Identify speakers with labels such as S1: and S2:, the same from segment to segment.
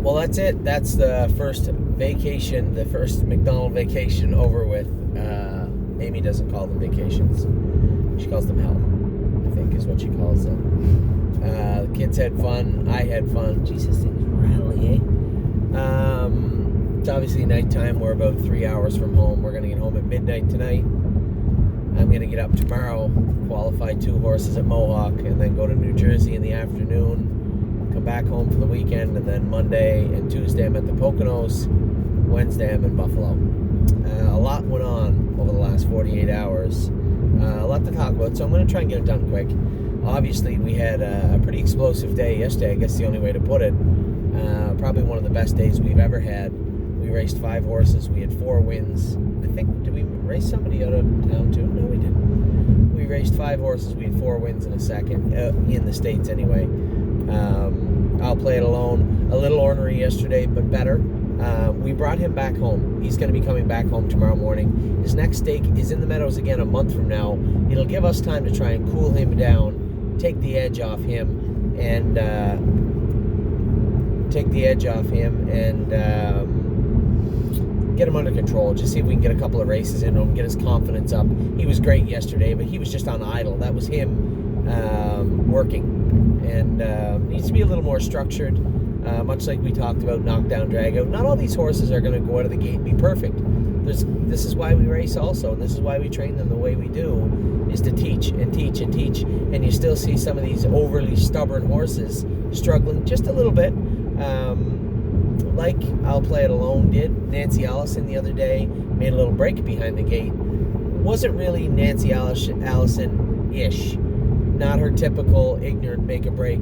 S1: Well, that's it. That's the first vacation, the first McDonald vacation over with. Amy doesn't call them vacations. She calls them hell, I think is what she calls them. The kids had fun. I had fun. Jesus, things rattly, eh? It's obviously nighttime. We're about 3 hours from home. We're going to get home at midnight tonight. I'm going to get up tomorrow, qualify 2 horses at Mohawk, and then go to New Jersey in the afternoon, come back home for the weekend, and then Monday and Tuesday I'm at the Poconos, Wednesday I'm in Buffalo. A lot went on over the last 48 hours. A lot to talk about, so I'm going to try and get it done quick. Obviously, we had a pretty explosive day yesterday, I guess the only way to put it. Probably one of the best days we've ever had. We raced 5 horses. We had 4 wins. I think, did we race somebody out of town too? No, we didn't. We raced 5 horses. We had 4 wins in a second, in the States anyway. I'll play it alone. A little ornery yesterday, but better. We brought him back home. He's going to be coming back home tomorrow morning. His next stake is in the Meadows again a month from now. It'll give us time to try and cool him down, take the edge off him, and get him under control. Just see if we can get a couple of races in him, get his confidence up. He was great yesterday, but he was just on idle. That was him working, and needs to be a little more structured. Much like we talked about knockdown, drag out. Not all these horses are going to go out of the gate and be perfect. This is why we race also, and this is why we train them the way we do, is to teach and teach and teach. And you still see some of these overly stubborn horses struggling just a little bit. Like I'll Play It Alone did. Nancy Allison the other day made a little break behind the gate. Wasn't really Nancy Allison-ish. Not her typical ignorant make a break.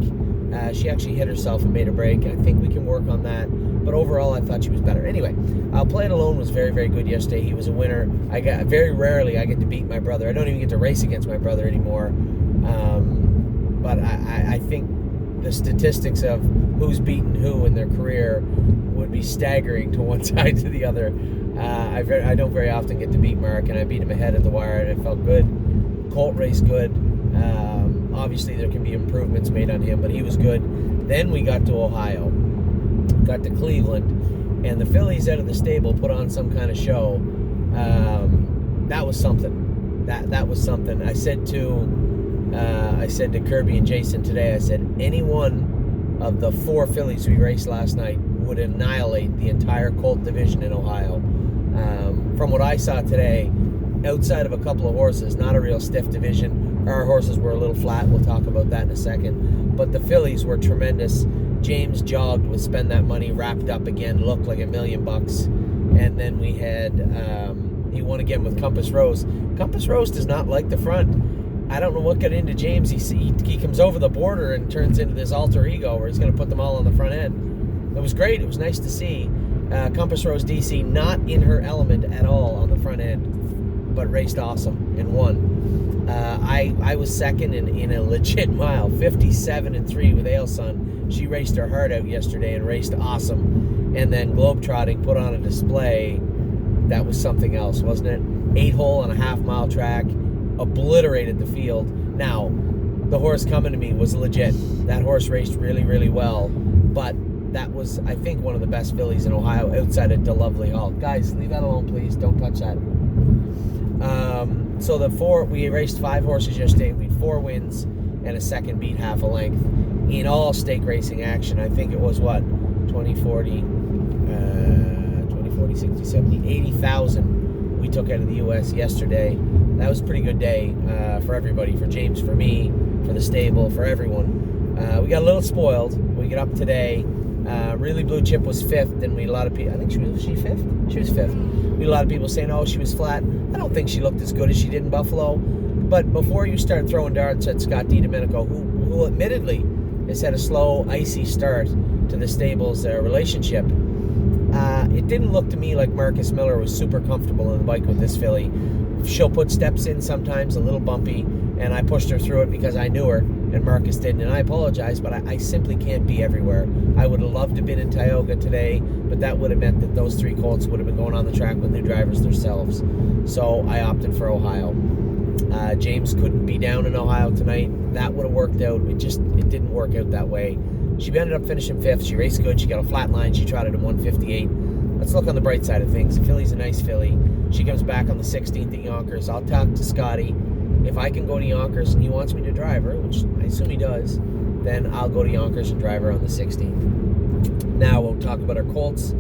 S1: She actually hit herself and made a break. I think we can work on that. But overall, I thought she was better. Anyway, I'll Play It Alone was very, very good yesterday. He was a winner. Very rarely I get to beat my brother. I don't even get to race against my brother anymore. But I think the statistics of who's beaten who in their career would be staggering to one side to the other. I don't very often get to beat Mark, and I beat him ahead at the wire, and it felt good. Colt raced good. Obviously, there can be improvements made on him, but he was good. Then we got to Ohio, got to Cleveland, and the fillies out of the stable put on some kind of show. That was something. That was something. I said to Kirby and Jason today, I said, any one of the 4 fillies we raced last night would annihilate the entire colt division in Ohio. From what I saw today, outside of a couple of horses, not a real stiff division. Our horses were a little flat. We'll talk about that in a second. But the fillies were tremendous. James jogged with Spend That Money, wrapped up again, looked like $1 million. And then we had, he won again with Compass Rose. Compass Rose does not like the front. I don't know what got into James. He comes over the border and turns into this alter ego where he's going to put them all on the front end. It was great. It was nice to see. Compass Rose DC not in her element at all on the front end, but raced awesome and won. I was second in a legit mile, 57-3 with Ailson. She raced her heart out yesterday and raced awesome. And then Globetrotting put on a display that was something else, wasn't it? 8-hole on a half-mile track, obliterated the field. Now, the horse coming to me was legit. That horse raced really, really well, but that was, I think, one of the best fillies in Ohio outside of DeLovely Hall. Guys, leave that alone, please. Don't touch that. So we raced 5 horses yesterday. We had 4 wins and a second beat half a length in all stake racing action. I think it was 20, 40, 60, 70, 80,000 we took out of the U.S. yesterday. That was a pretty good day for everybody, for James, for me, for the stable, for everyone. We got a little spoiled. We get up today. Really Blue Chip was 5th, and we had a lot of people. I think was she 5th? She was 5th. We had a lot of people saying, oh, she was flat. I don't think she looked as good as she did in Buffalo. But before you start throwing darts at Scott DiDomenico, who admittedly has had a slow, icy start to the stable's relationship, it didn't look to me like Marcus Miller was super comfortable on the bike with this filly. She'll put steps in sometimes, a little bumpy, and I pushed her through it because I knew her, and Marcus didn't. And I apologize, but I simply can't be everywhere. I would have loved to have been in Tioga today, but that would have meant that those 3 colts would have been going on the track with new drivers themselves. So I opted for Ohio. James couldn't be down in Ohio tonight. That would have worked out. It didn't work out that way. She ended up finishing 5th. She raced good. She got a flat line. She trotted in 158. Let's look on the bright side of things. The filly's a nice filly. She comes back on the 16th at Yonkers. I'll talk to Scotty. If I can go to Yonkers and he wants me to drive her, which I assume he does, then I'll go to Yonkers and drive her on the 16th. Now we'll talk about our colts.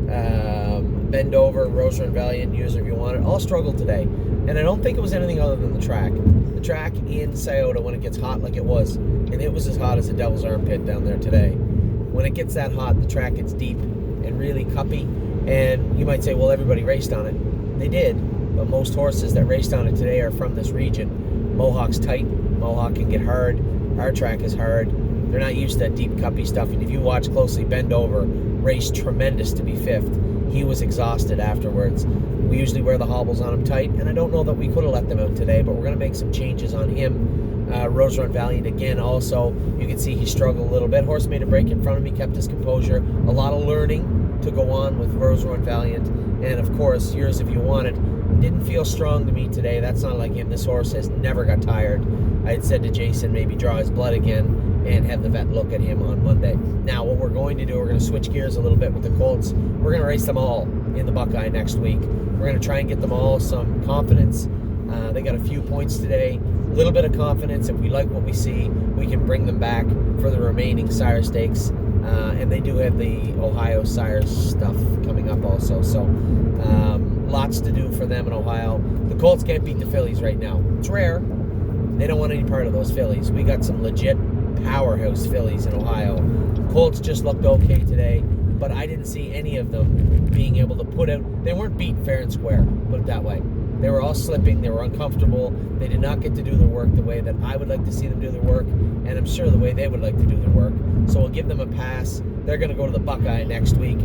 S1: Bend Over, Rose Run Valiant, use her if you want it. All struggled today. And I don't think it was anything other than the track. The track in Scioto, when it gets hot like it was, and it was as hot as a devil's armpit down there today. When it gets that hot, the track gets deep and really cuppy. And you might say, well, everybody raced on it. They did, but most horses that raced on it today are from this region. Mohawk's tight. Mohawk can get hard. Our track is hard. They're not used to that deep cuppy stuff. And if you watch closely, Bend Over raced tremendous to be 5th. He was exhausted afterwards. We usually wear the hobbles on him tight, and I don't know that we could have let them out today, but we're going to make some changes on him. Rose Run Valiant, again, also, you can see he struggled a little bit. Horse made a break in front of me, kept his composure. A lot of learning to go on with Rose Run Valiant. And, of course, yours if you want it. Didn't feel strong to me today. That's not like him. This horse has never got tired. I had said to Jason, maybe draw his blood again and have the vet look at him on Monday. Now, what we're going to do, we're going to switch gears a little bit with the colts. We're going to race them all in the Buckeye next week. We're going to try and get them all some confidence. They got a few points today. A little bit of confidence. If we like what we see, we can bring them back for the remaining sire stakes. And they do have the Ohio Sires stuff coming up also. So lots to do for them in Ohio. The Colts can't beat the fillies right now. It's rare. They don't want any part of those fillies. We got some legit powerhouse fillies in Ohio. Colts just looked okay today, but I didn't see any of them being able to put out. They weren't beat fair and square, put it that way. They were all slipping. They were uncomfortable. They did not get to do their work the way that I would like to see them do their work, and I'm sure the way they would like to do their work. So we'll give them a pass. They're going to go to the Buckeye next week.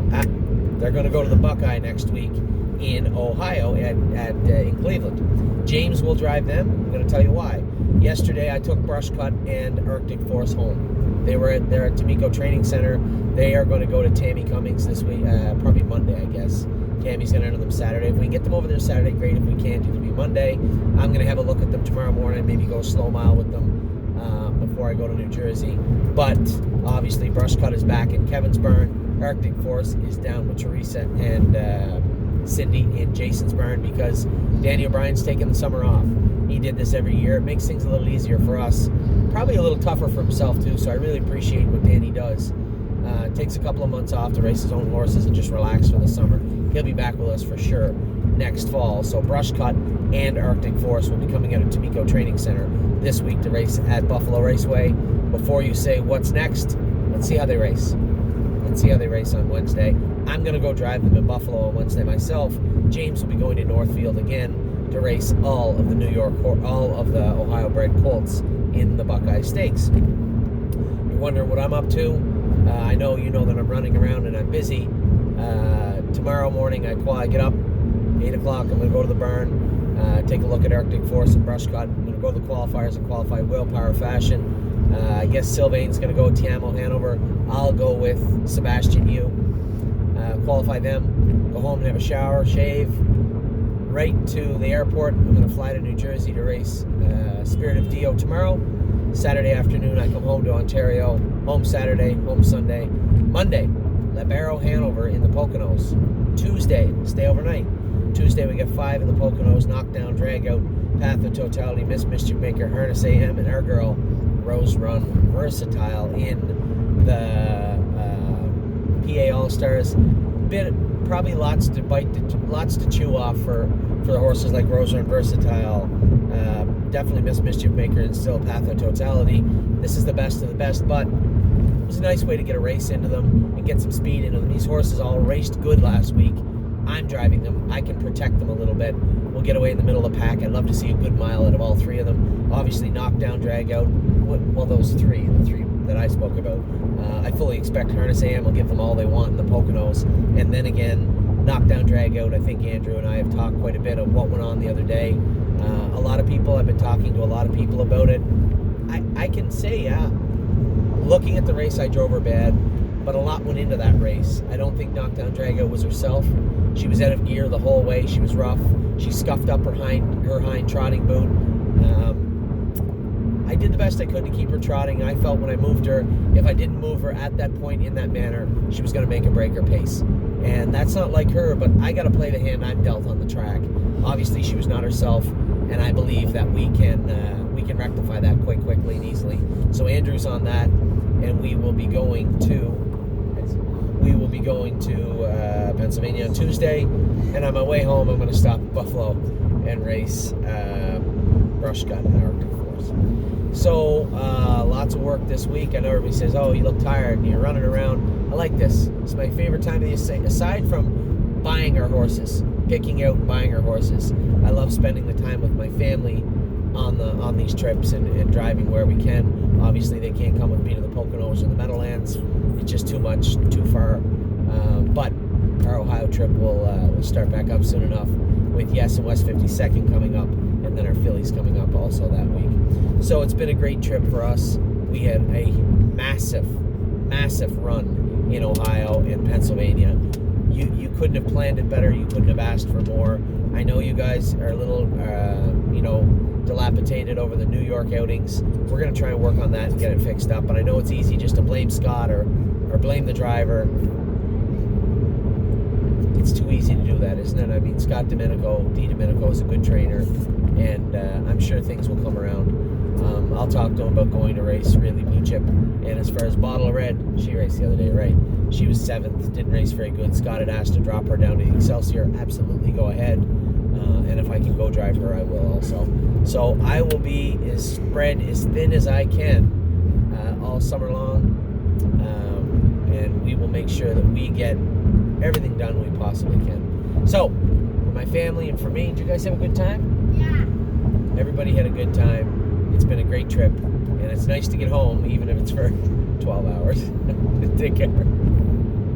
S1: They're going to go to the Buckeye next week in Ohio in Cleveland. James will drive them. I'm going to tell you why. Yesterday I took Brushcut and Arctic Force home. They're at Tamiko Training Center. They are going to go to Tammy Cummings this week, probably Monday, I guess. Tammy's going to enter them Saturday. If we can get them over there Saturday, great. If we can't, it'll be Monday. I'm going to have a look at them tomorrow morning, maybe go slow mile with them before I go to New Jersey. But obviously Brushcut is back in Kevin's barn. Arctic Force is down with Teresa and Cindy in Jason's barn because Danny O'Brien's taking the summer off. He did this every year. It makes things a little easier for us. Probably a little tougher for himself, too, so I really appreciate what Danny does. Takes a couple of months off to race his own horses and just relax for the summer. He'll be back with us for sure next fall. So Brushcut and Arctic Force will be coming out of Tamiko Training Center this week to race at Buffalo Raceway. Before you say what's next, let's see how they race. Let's see how they race on Wednesday. I'm going to go drive them in Buffalo on Wednesday myself. James will be going to Northfield again to race all of the Ohio-bred colts in the Buckeye Stakes. You're wondering what I'm up to? I know you know that I'm running around and I'm busy. Tomorrow morning I get up, 8 o'clock, I'm going to go to the barn, take a look at Arctic Force and Brushcut. I'm going to go to the qualifiers and qualify willpower fashion. I guess Sylvain's going to go Tiamo Hanover. I'll go with Sebastian Yu. Qualify them, go home and have a shower, shave, right to the airport. I'm going to fly to New Jersey to race Spirit of Dio tomorrow. Saturday afternoon, I come home to Ontario. Home Saturday, home Sunday. Monday, Libero Hanover in the Poconos. Tuesday, stay overnight. Tuesday, we get 5 in the Poconos, knockdown, drag out, Path of Totality, Miss Mischief Maker, Harness AM, and our girl, Rose Run Versatile in the PA All-Stars. Probably lots to chew off for the horses like Rose Run Versatile. Definitely Miss Mischief Maker and still Path of Totality. This is the best of the best, but it was a nice way to get a race into them and get some speed into them. These horses all raced good last week. I'm driving them. I can protect them a little bit. We'll get away in the middle of the pack. I'd love to see a good mile out of all 3 of them. Obviously, knockdown, drag out. Well, the 3 that I spoke about. I fully expect Harness AM will give them all they want in the Poconos. And then again, knockdown, drag out. I think Andrew and I have talked quite a bit of what went on the other day. A lot of people, I've been talking to a lot of people about it. I can say, yeah, looking at the race, I drove her bad, but a lot went into that race. I don't think knockdown, drag out was herself. She was out of gear the whole way. She was rough. She scuffed up her hind trotting boot. I did the best I could to keep her trotting. I felt when I moved her, if I didn't move her at that point in that manner, she was going to make or break her pace. And that's not like her, but I got to play the hand I'm dealt on the track. Obviously, she was not herself, and I believe that we can rectify that quite quickly and easily. So Andrew's on that, and we will be going to Pennsylvania on Tuesday, and on my way home, I'm going to stop at Buffalo and race brush gun in Arctic Forest. So lots of work this week. I know everybody says, "Oh, you look tired and you're running around." I like this. It's my favorite time of the year. Aside from buying our horses, picking out and buying our horses, I love spending the time with my family on these trips and driving where we can. Obviously, they can't come with me to the Poconos or the Meadowlands. It's just too much, too far. But our Ohio trip will start back up soon enough with Yes and West 52nd coming up, and then our Phillies coming up also that week. So it's been a great trip for us. We had a massive run in Ohio and Pennsylvania. You couldn't have planned it better. You couldn't have asked for more. I know you guys are a little, dilapidated over the New York outings. We're going to try and work on that and get it fixed up. And I know it's easy just to blame Scott or blame the driver. It's too easy to do that, isn't it? I mean, Scott Domenico is a good trainer, and I'm sure things will come around. I'll talk to him about going to race really blue chip. And as far as Bottle of Red, she raced the other day, right? She was 7th, didn't race very good. Scott had asked to drop her down to the Excelsior. Absolutely, go ahead. And if I can go drive her, I will also. So I will be spread as thin as I can all summer long. And we will make sure that we get everything done we possibly can. So, for my family and for me, did you guys have a good time?
S2: Yeah.
S1: Everybody had a good time. It's been a great trip. And it's nice to get home, even if it's for 12 hours. Take care.